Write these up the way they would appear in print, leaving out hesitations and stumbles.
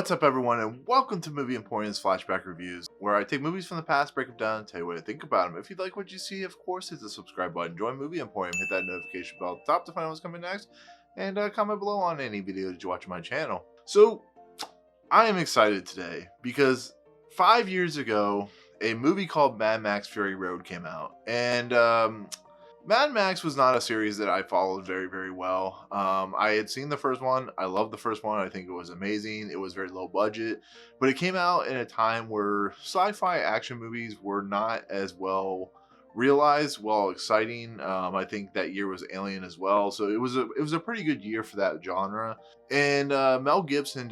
What's up, everyone, and welcome to Movie Emporium's Flashback Reviews, where I take movies from the past, break them down, and tell you what I think about them. If you like what you see, of course, hit the subscribe button, join Movie Emporium, hit that notification bell at the top to find out what's coming next, and comment below on any video that you watch on my channel. So, I am excited today because 5 years ago, a movie called Mad Max Fury Road came out, and Mad Max was not a series that I followed very well. I had seen the first one. I loved the first one. I think it was amazing. It was very low budget, but it came out in a time where sci-fi action movies were not as well realized, well exciting. I think that year was Alien as well, so it was a pretty good year for that genre. And Mel Gibson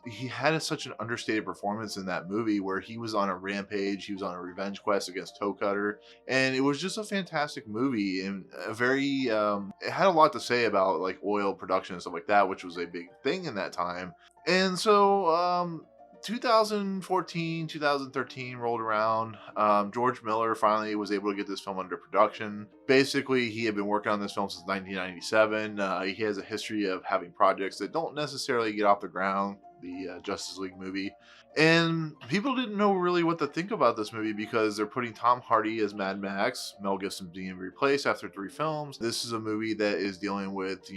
he had such an understated performance in that movie where he was on a rampage, he was on a revenge quest against Toe Cutter, and it was just a fantastic movie and a very it had a lot to say about like oil production and stuff like that, which was a big thing in that time. And so 2014, 2013 rolled around. George Miller finally was able to get this film under production. Basically, he had been working on this film since 1997. He has a history of having projects that don't necessarily get off the ground. The Justice League movie. And people didn't know really what to think about this movie because they're putting Tom Hardy as Mad Max, Mel Gibson being replaced after 3 films. This is a movie that is dealing with,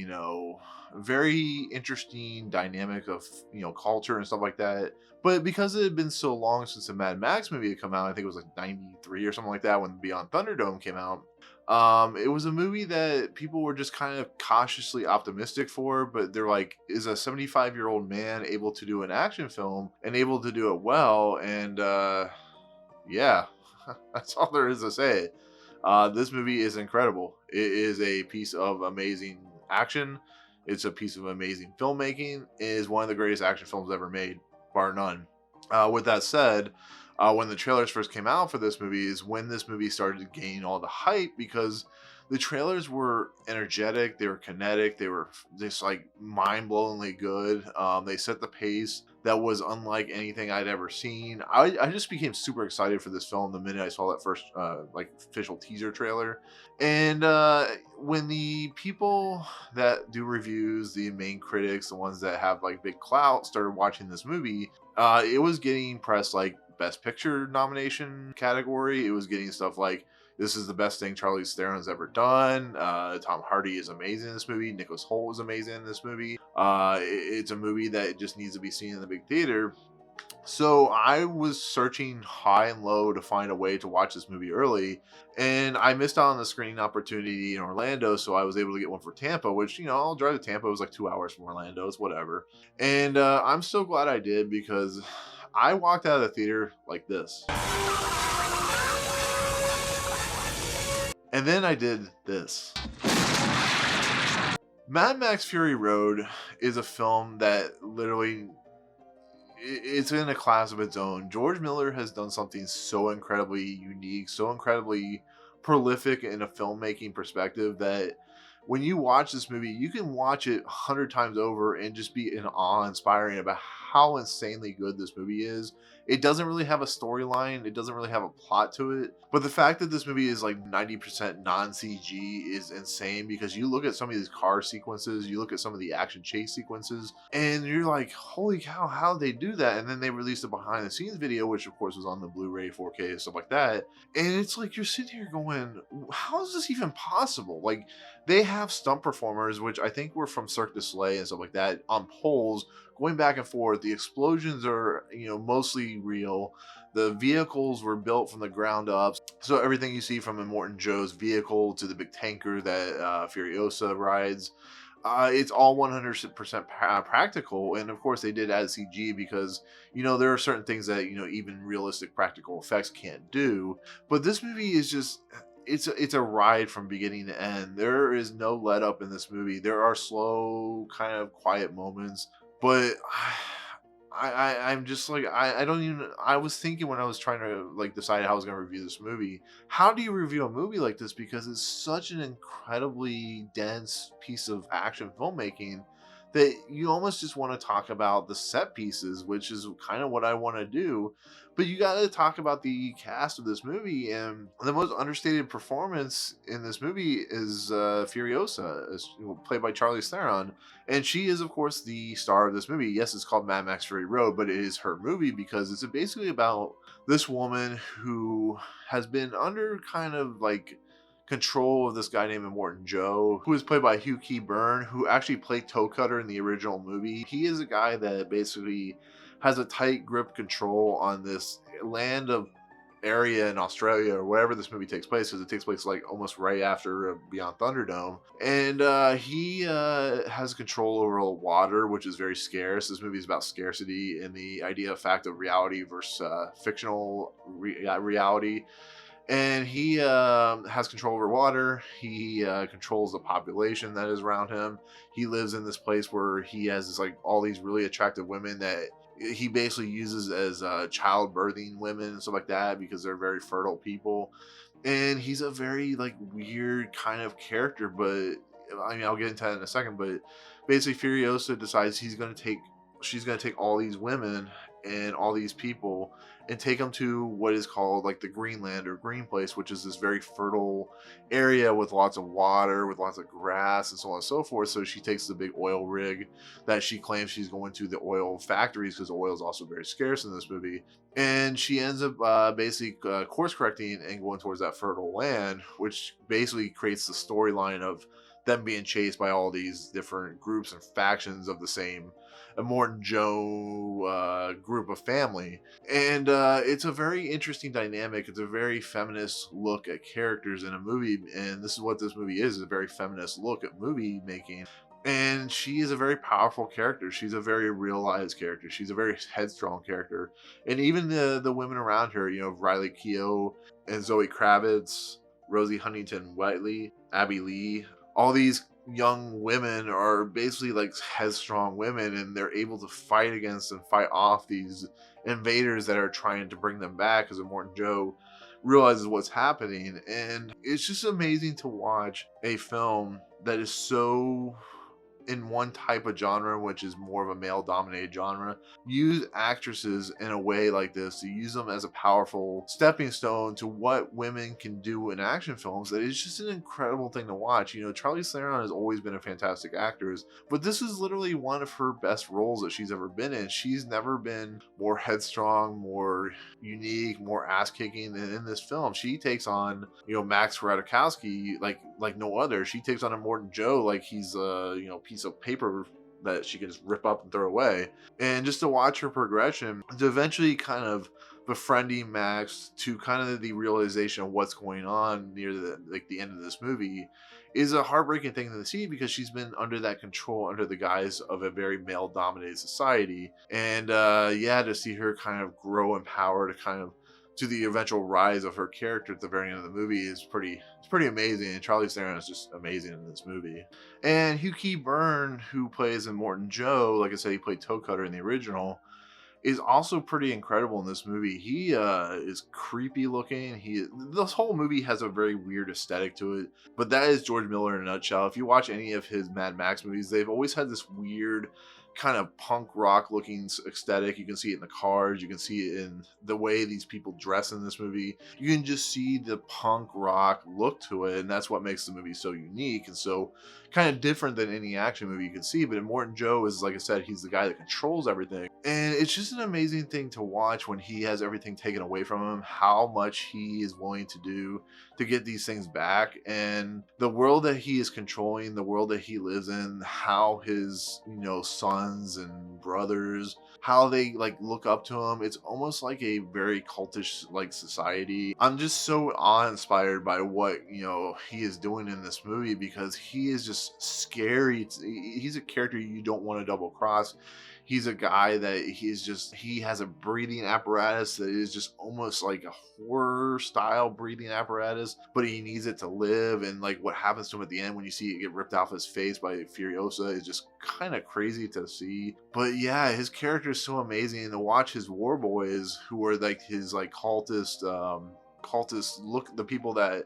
very interesting dynamic of, culture and stuff like that. But because it had been so long since the Mad Max movie had come out, I think it was like 93 or something like that when Beyond Thunderdome came out. It was a movie that people were just kind of cautiously optimistic for, but they're like, is a 75-year-old man able to do an action film and able to do it well? And yeah, that's all there is to say. This movie is incredible. It is a piece of amazing action. It's a piece of amazing filmmaking. It is one of the greatest action films ever made, bar none. With that said, when the trailers first came out for this movie is when this movie started gaining all the hype because the trailers were energetic, they were kinetic, they were just like mind-blowingly good. They set the pace that was unlike anything I'd ever seen. I just became super excited for this film the minute I saw that first official teaser trailer. And when the people that do reviews, the main critics, the ones that have like big clout, started watching this movie, it was getting press like Best Picture nomination category. It was getting stuff like, this is the best thing Charlize Theron's ever done. Tom Hardy is amazing in this movie. Nicholas Hoult is amazing in this movie. It's a movie that just needs to be seen in the big theater. So I was searching high and low to find a way to watch this movie early, and I missed out on the screening opportunity in Orlando, so I was able to get one for Tampa, which, I'll drive to Tampa. It was like 2 hours from Orlando. It's whatever. And I'm so glad I did because I walked out of the theater like this. And then I did this. Mad Max Fury Road is a film that literally, it's in a class of its own. George Miller has done something so incredibly unique, so incredibly prolific in a filmmaking perspective that when you watch this movie, you can watch it 100 times over and just be in awe inspiring about how insanely good this movie is. It doesn't really have a storyline. It doesn't really have a plot to it. But the fact that this movie is like 90% non-CG is insane because you look at some of these car sequences, you look at some of the action chase sequences, and you're like, holy cow, how did they do that? And then they released a behind the scenes video, which of course was on the Blu-ray, 4K, and stuff like that. And it's like, you're sitting here going, how is this even possible? Like, they have stunt performers, which I think were from Cirque du Soleil and stuff like that, on poles going back and forth. The explosions are, mostly real. The vehicles were built from the ground up. So everything you see from Immortan Joe's vehicle to the big tanker that Furiosa rides, it's all 100% practical. And of course they did add CG because, there are certain things that, even realistic practical effects can't do. But this movie is just, it's a ride from beginning to end. There is no let up in this movie. There are slow, kind of quiet moments, but I'm just like, I don't even, I was thinking when I was trying to like decide how I was going to review this movie, how do you review a movie like this? Because it's such an incredibly dense piece of action filmmaking that you almost just want to talk about the set pieces, which is kind of what I want to do. But you got to talk about the cast of this movie, and the most understated performance in this movie is Furiosa, played by Charlize Theron, and she is, of course, the star of this movie. Yes, it's called Mad Max Fury Road, but it is her movie because it's basically about this woman who has been under kind of like control of this guy named Immortan Joe, who is played by Hugh Keays-Byrne, who actually played Toe Cutter in the original movie. He is a guy that basically has a tight grip control on this land of area in Australia or wherever this movie takes place, because it takes place like almost right after Beyond Thunderdome, and he has control over water, which is very scarce. This movie is about scarcity and the idea of fact of reality versus fictional reality. And he has control over water. He controls the population that is around him. He lives in this place where he has this, like, all these really attractive women that he basically uses as childbirthing women and stuff like that, because they're very fertile people. And he's a very like weird kind of character, but I mean, I'll get into that in a second. But basically, Furiosa decides she's going to take all these women and all these people and take them to what is called like the Greenland or Green Place, which is this very fertile area with lots of water, with lots of grass and so on and so forth. So she takes the big oil rig that she claims she's going to the oil factories, because oil is also very scarce in this movie. And she ends up basically course correcting and going towards that fertile land, which basically creates the storyline of them being chased by all these different groups and factions of the same Immortan Joe group of family. And it's a very interesting dynamic. It's a very feminist look at characters in a movie, and this is what this movie is, a very feminist look at movie making. And she is a very powerful character. She's a very realized character. She's a very headstrong character. And even the women around her, you know, Riley Keough and Zoe Kravitz, Rosie Huntington-Whiteley, Abby Lee, all these young women are basically like headstrong women, and they're able to fight against and fight off these invaders that are trying to bring them back, because Immortan Joe realizes what's happening. And it's just amazing to watch a film that is so in one type of genre, which is more of a male dominated genre, use actresses in a way like this, to use them as a powerful stepping stone to what women can do in action films. That is just an incredible thing to watch. You know, Charlize Theron has always been a fantastic actress, but this is literally one of her best roles that she's ever been in. She's never been more headstrong, more unique, more ass kicking than in this film. She takes on, you know, Max Radikowski like no other. She takes on Immortan Joe like he's a, you know, piece of paper that she can just rip up and throw away. And just to watch her progression to eventually kind of befriending Max, to kind of the realization of what's going on near the end of this movie, is a heartbreaking thing to see, because she's been under that control, under the guise of a very male dominated society. And yeah, to see her kind of grow in power, to kind of to the eventual rise of her character at the very end of the movie, is pretty amazing. And Charlize Theron is just amazing in this movie. And Hugh Keays-Byrne, who plays Immortan Joe, like I said, he played Toe Cutter in the original, is also pretty incredible in this movie. He is creepy looking. This whole movie has a very weird aesthetic to it, but that is George Miller in a nutshell. If you watch any of his Mad Max movies, they've always had this weird kind of punk rock looking aesthetic. You can see it in the cars, you can see it in the way these people dress in this movie. You can just see the punk rock look to it, and that's what makes the movie so unique and so kind of different than any action movie you can see. But Immortan Joe is, like I said, he's the guy that controls everything, and it's just an amazing thing to watch when he has everything taken away from him, how much he is willing to do to get these things back. And the world that he is controlling, the world that he lives in, how his, you know, sons and brothers, how they like look up to him, it's almost like a very cultish like society. I'm just so awe-inspired by what, you know, he is doing in this movie, because he is just scary. He's a character you don't want to double cross. He's a guy that he has a breathing apparatus that is just almost like a horror style breathing apparatus, but he needs it to live. And like what happens to him at the end when you see it get ripped off his face by Furiosa is just kind of crazy to see. But yeah, his character is so amazing. And to watch his war boys, who are like his like cultist look, the people that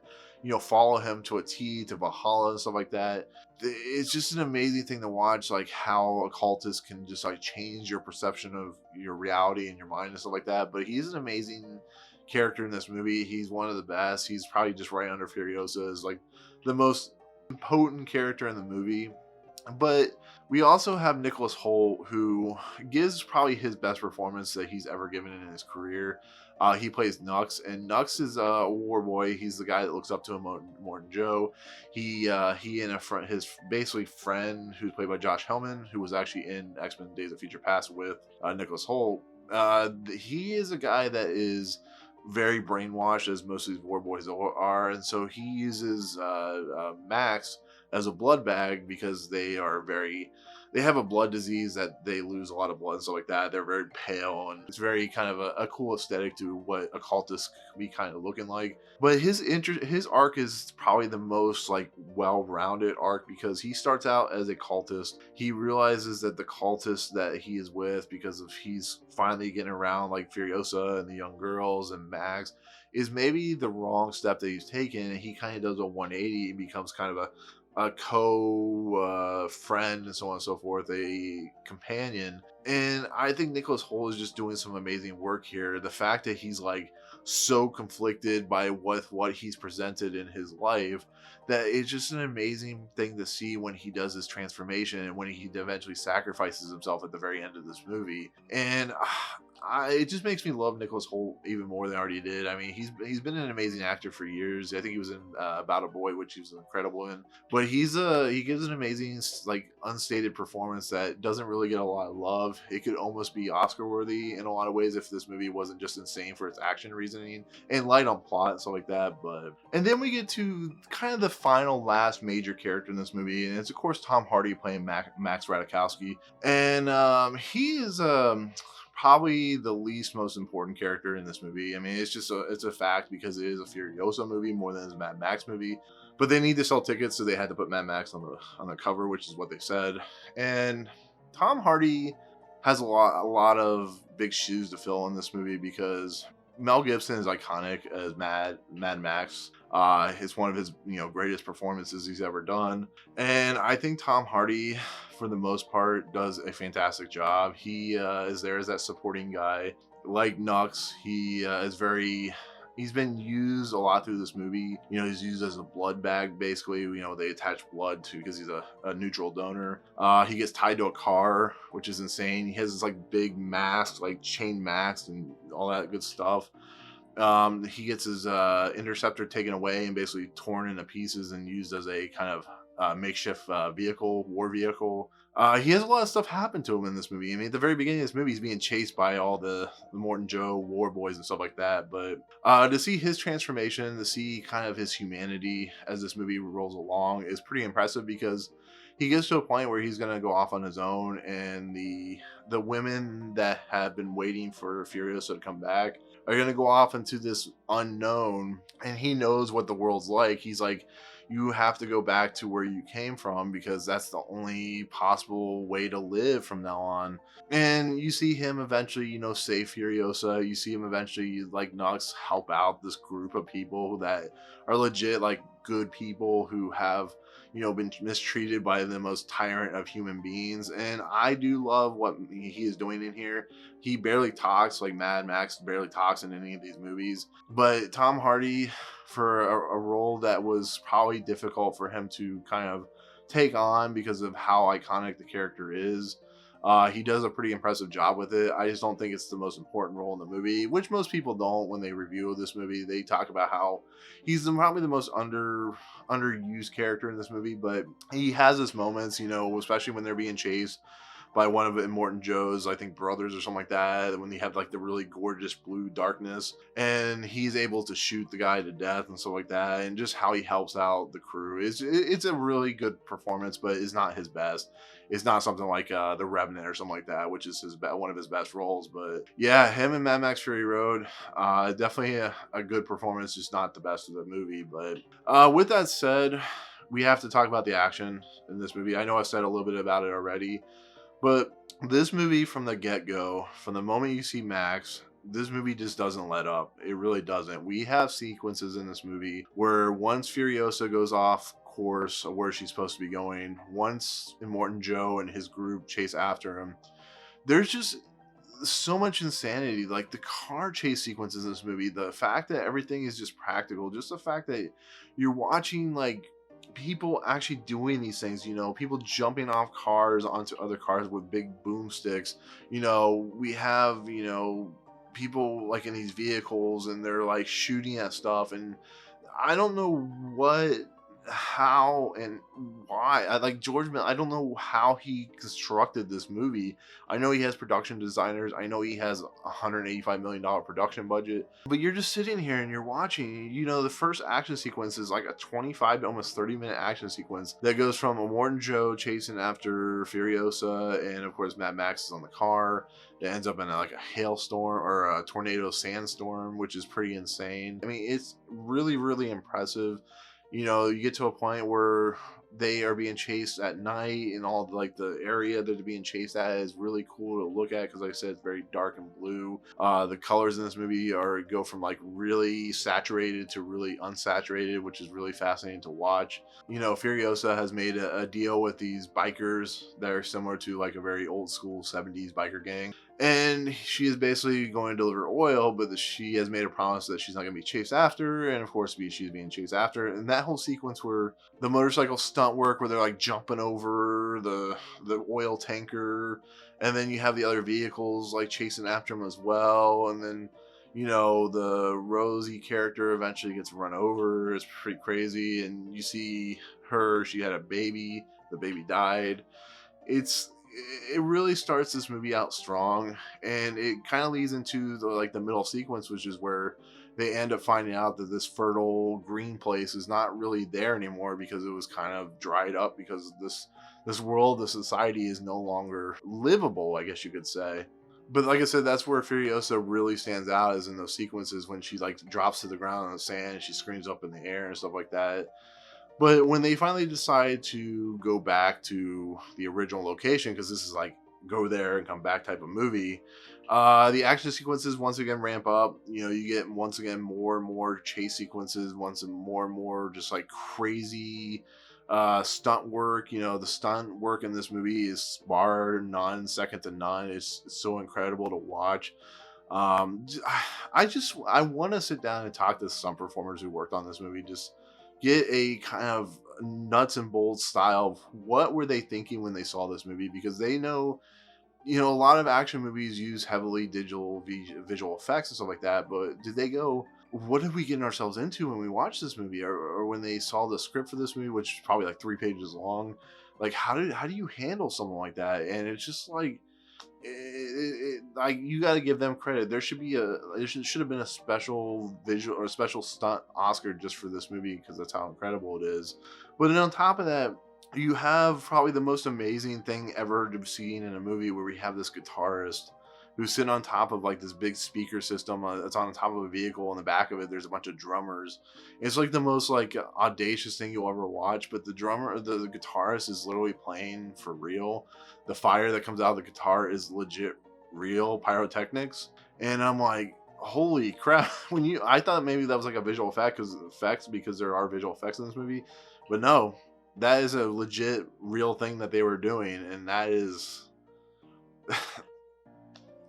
follow him to a T, to Valhalla and stuff like that. It's just an amazing thing to watch, like how occultists can just like change your perception of your reality and your mind and stuff like that. But he's an amazing character in this movie. He's one of the best. He's probably just right under Furiosa as like the most potent character in the movie. But we also have Nicholas Hoult, who gives probably his best performance that he's ever given in his career. He plays Nux, and Nux is a war boy. He's the guy that looks up to him more than Joe. He and his basically friend, who's played by Josh Helman, who was actually in X-Men: Days of Future Past with Nicholas Hoult. He is a guy that is very brainwashed, as most of these war boys are, and so he uses Max as a blood bag because they have a blood disease that they lose a lot of blood and stuff like that. They're very pale, and it's very kind of a cool aesthetic to what occultists can be kind of looking like. But his arc is probably the most like well-rounded arc, because he starts out as a cultist. He realizes that the cultist that he is with, because of he's finally getting around like Furiosa and the young girls and Max, is maybe the wrong step that he's taken, and he kind of does a 180 and becomes kind of a friend and so on and so forth, a companion. And I think Nicholas Hoult is just doing some amazing work here. The fact that he's like so conflicted by what he's presented in his life, that it's just an amazing thing to see when he does this transformation and when he eventually sacrifices himself at the very end of this movie. And it just makes me love Nicholas Hoult even more than I already did. I mean, he's been an amazing actor for years. I think he was in About a Boy, which he was incredible in. But he gives an amazing like unstated performance that doesn't really get a lot of love. It could almost be Oscar worthy in a lot of ways if this movie wasn't just insane for its action reasoning and light on plot and stuff like that. And then we get to kind of the final last major character in this movie, and it's of course Tom Hardy playing Max Radikowski, and he is probably the least most important character in this movie. I mean, it's a fact, because it is a Furiosa movie more than it's a Mad Max movie. But they need to sell tickets, so they had to put Mad Max on the cover, which is what they said. And Tom Hardy has a lot of big shoes to fill in this movie, because Mel Gibson is iconic as Mad Max. It's one of his greatest performances he's ever done, and I think Tom Hardy, for the most part, does a fantastic job. He is there as that supporting guy, like Nux. He's been used a lot through this movie. He's used as a blood bag, basically. They attach blood to, because he's a neutral donor. He gets tied to a car, which is insane. He has this like big mask, like chain mask and all that good stuff. He gets his interceptor taken away and basically torn into pieces and used as a kind of makeshift war vehicle. He has a lot of stuff happen to him in this movie. I mean, at the very beginning of this movie, he's being chased by all the Morton Joe war boys and stuff like that. But to see his transformation, to see kind of his humanity as this movie rolls along, is pretty impressive, because he gets to a point where he's going to go off on his own, and the women that have been waiting for Furiosa to come back are going to go off into this unknown, and he knows what the world's like. He's like, you have to go back to where you came from, because that's the only possible way to live from now on. And you see him eventually, save Furiosa. You see him eventually, like Nux, help out this group of people that are legit, like, good people who have, been mistreated by the most tyrant of human beings. And I do love what he is doing in here. He barely talks, like Mad Max barely talks in any of these movies. But Tom Hardy, for a role that was probably difficult for him to kind of take on because of how iconic the character is, he does a pretty impressive job with it. I just don't think it's the most important role in the movie, which most people don't. When they review this movie, they talk about how he's probably the most underused character in this movie, but he has his moments, especially when they're being chased by one of Morton Joe's, I think, brothers or something like that, when they have like the really gorgeous blue darkness, and he's able to shoot the guy to death and stuff like that, and just how he helps out the crew. It's a really good performance, but it's not his best. It's not something like The Revenant or something like that, which is one of his best roles. But yeah, him and Mad Max Fury Road, definitely a good performance, just not the best of the movie. But with that said, we have to talk about the action in this movie. I know I've said a little bit about it already, but this movie, from the get-go, from the moment you see Max, this movie just doesn't let up. It really doesn't. We have sequences in this movie where once Furiosa goes off course of where she's supposed to be going, once Immortan Joe and his group chase after him, there's just so much insanity. Like the car chase sequences in this movie, the fact that everything is just practical, just the fact that you're watching like people actually doing these things, people jumping off cars onto other cars with big boomsticks. We have, people like in these vehicles and they're like shooting at stuff, and I don't know how and why. I like George Miller. I don't know how he constructed this movie. I know he has production designers. I know he has $185 million production budget. But you're just sitting here and you're watching. The first action sequence is like a 25 to almost 30-minute action sequence that goes from Immortan Joe chasing after Furiosa, and of course Mad Max is on the car. It ends up in like a hailstorm or a tornado sandstorm, which is pretty insane. I mean, it's really, really impressive. You get to a point where they are being chased at night, and all like the area that they're being chased at is really cool to look at because, like I said, it's very dark and blue. The colors in this movie go from like really saturated to really unsaturated, which is really fascinating to watch. Furiosa has made a deal with these bikers that are similar to like a very old school 70s biker gang. And she is basically going to deliver oil, but she has made a promise that she's not going to be chased after. And of course, she's being chased after. And that whole sequence where the motorcycle stunt work, where they're like jumping over the oil tanker, and then you have the other vehicles like chasing after them as well. And then, the Rosie character eventually gets run over. It's pretty crazy. And you see she had a baby. The baby died. It really starts this movie out strong, and it kind of leads into the middle sequence, which is where they end up finding out that this fertile green place is not really there anymore because it was kind of dried up because this world, this society is no longer livable, I guess you could say. But like I said, that's where Furiosa really stands out, is in those sequences when she like drops to the ground on the sand and she screams up in the air and stuff like that. But when they finally decide to go back to the original location, because this is like go there and come back type of movie, the action sequences once again ramp up. You get once again more and more chase sequences, and more just like crazy stunt work. The stunt work in this movie is bar none, second to none. It's so incredible to watch. I want to sit down and talk to some performers who worked on this movie, just get a kind of nuts and bolts style of what were they thinking when they saw this movie, because they know, a lot of action movies use heavily digital visual effects and stuff like that, but did they go, what did we get ourselves into when we watched this movie, or when they saw the script for this movie, which is probably like 3 pages long? Like, how do you handle something like that? And it's just like, like, you got to give them credit. There should have been a special visual or a special stunt Oscar just for this movie, because that's how incredible it is. But then on top of that, you have probably the most amazing thing ever to be seen in a movie, where we have this guitarist who's sitting on top of like this big speaker system that's on top of a vehicle. On the back of it, there's a bunch of drummers. It's like the most like audacious thing you'll ever watch. But the guitarist is literally playing for real. The fire that comes out of the guitar is legit real pyrotechnics. And I'm like, holy crap. I thought maybe that was like a visual effects because there are visual effects in this movie, but no, that is a legit real thing that they were doing. And that is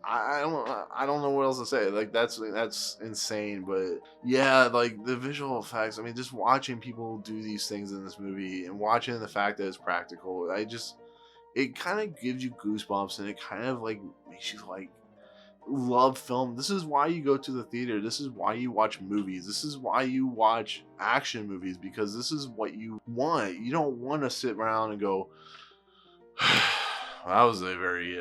I don't know what else to say. Like, that's insane. But yeah, like the visual effects, I mean, just watching people do these things in this movie and watching the fact that it's practical, it kind of gives you goosebumps, and it kind of like makes you like love film. This is why you go to the theater. This is why you watch movies. This is why you watch action movies, because this is what you want. You don't want to sit around and go, that was a very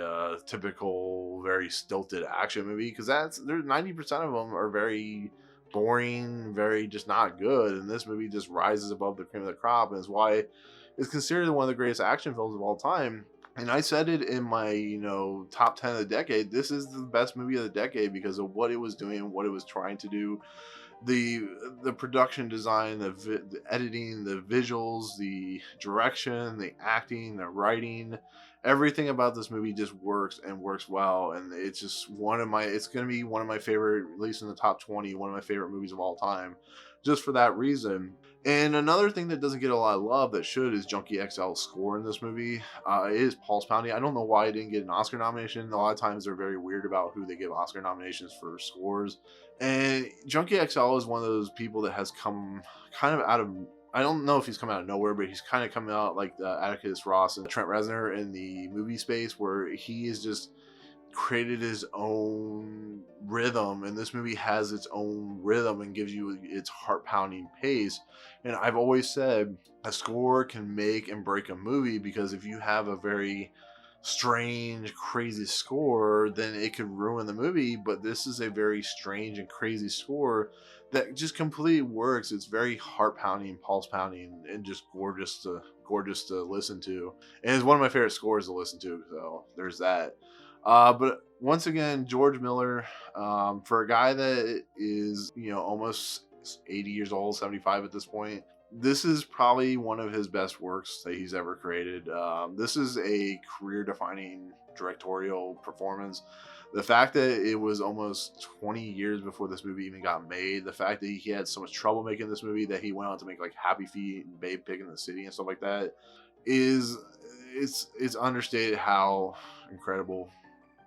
typical, very stilted action movie, because there's 90% of them are very boring, very just not good. And this movie just rises above the cream of the crop, and is why it's considered one of the greatest action films of all time. And I said it in my, top 10 of the decade. This is the best movie of the decade because of what it was doing, what it was trying to do. the production design, the editing, the visuals, the direction, the acting, the writing, everything about this movie just works and works well. And it's just it's going to be one of my favorite, at least in the top 20, one of my favorite movies of all time, just for that reason. And another thing that doesn't get a lot of love that should is Junkie XL's score in this movie. It is pulse pounding. I don't know why it didn't get an Oscar nomination. A lot of times they're very weird about who they give Oscar nominations for scores. And Junkie XL is one of those people that has come kind of out of, I don't know if he's come out of nowhere, but he's kind of come out like the Atticus Ross and Trent Reznor in the movie space, where he is just created his own rhythm, and this movie has its own rhythm and gives you its heart-pounding pace. And I've always said a score can make and break a movie, because if you have a very strange, crazy score, then it could ruin the movie. But this is a very strange and crazy score that just completely works. It's very heart-pounding, pulse-pounding, and just gorgeous to listen to. And it's one of my favorite scores to listen to, so there's that. But once again, George Miller, for a guy that is, almost 80 years old, 75 at this point, this is probably one of his best works that he's ever created. This is a career-defining directorial performance. The fact that it was almost 20 years before this movie even got made, the fact that he had so much trouble making this movie that he went on to make like Happy Feet and Babe Pig in the City and stuff like that, it's understated how incredible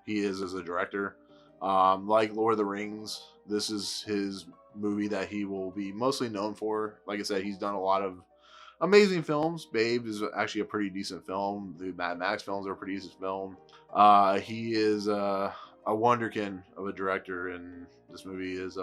he is as a director. Like Lord of the Rings, this is his movie that he will be mostly known for. Like I said, he's done a lot of amazing films. Babe is actually a pretty decent film. The Mad Max films are a pretty decent film. He is a wonderkin of a director, and this movie is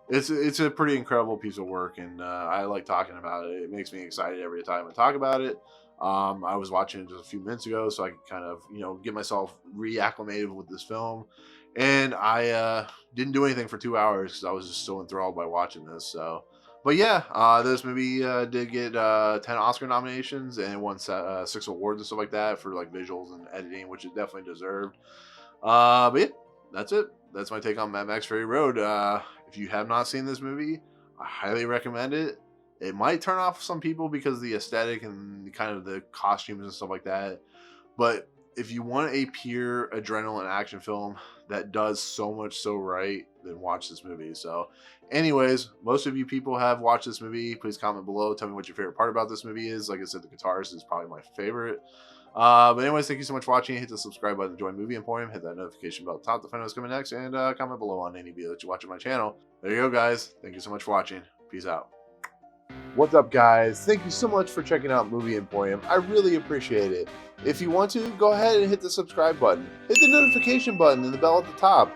it's a pretty incredible piece of work, and I like talking about it. It makes me excited every time I talk about it. I was watching it just a few minutes ago, so I could kind of, get myself reacclimated with this film. And I didn't do anything for 2 hours because I was just so enthralled by watching this. So, but yeah, this movie did get 10 Oscar nominations, and it won 6 awards and stuff like that for like visuals and editing, which it definitely deserved. But yeah, that's it. That's my take on Mad Max Fury Road. If you have not seen this movie, I highly recommend it. It might turn off some people because of the aesthetic and kind of the costumes and stuff like that. But if you want a pure adrenaline action film that does so much so right, then watch this movie. So anyways, most of you people have watched this movie. Please comment below. Tell me what your favorite part about this movie is. Like I said, the guitarist is probably my favorite. But anyways, thank you so much for watching. Hit the subscribe button to join Movie Emporium. Hit that notification bell at the top to find out what's coming next. And comment below on any video that you watch on my channel. There you go, guys. Thank you so much for watching. Peace out. What's up, guys? Thank you so much for checking out Movie Emporium. I really appreciate it. If you want to, go ahead and hit the subscribe button. Hit the notification button and the bell at the top.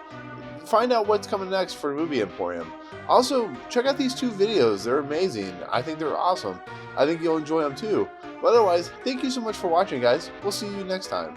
Find out what's coming next for Movie Emporium. Also, check out these 2 videos. They're amazing. I think they're awesome. I think you'll enjoy them too. But otherwise, thank you so much for watching, guys. We'll see you next time.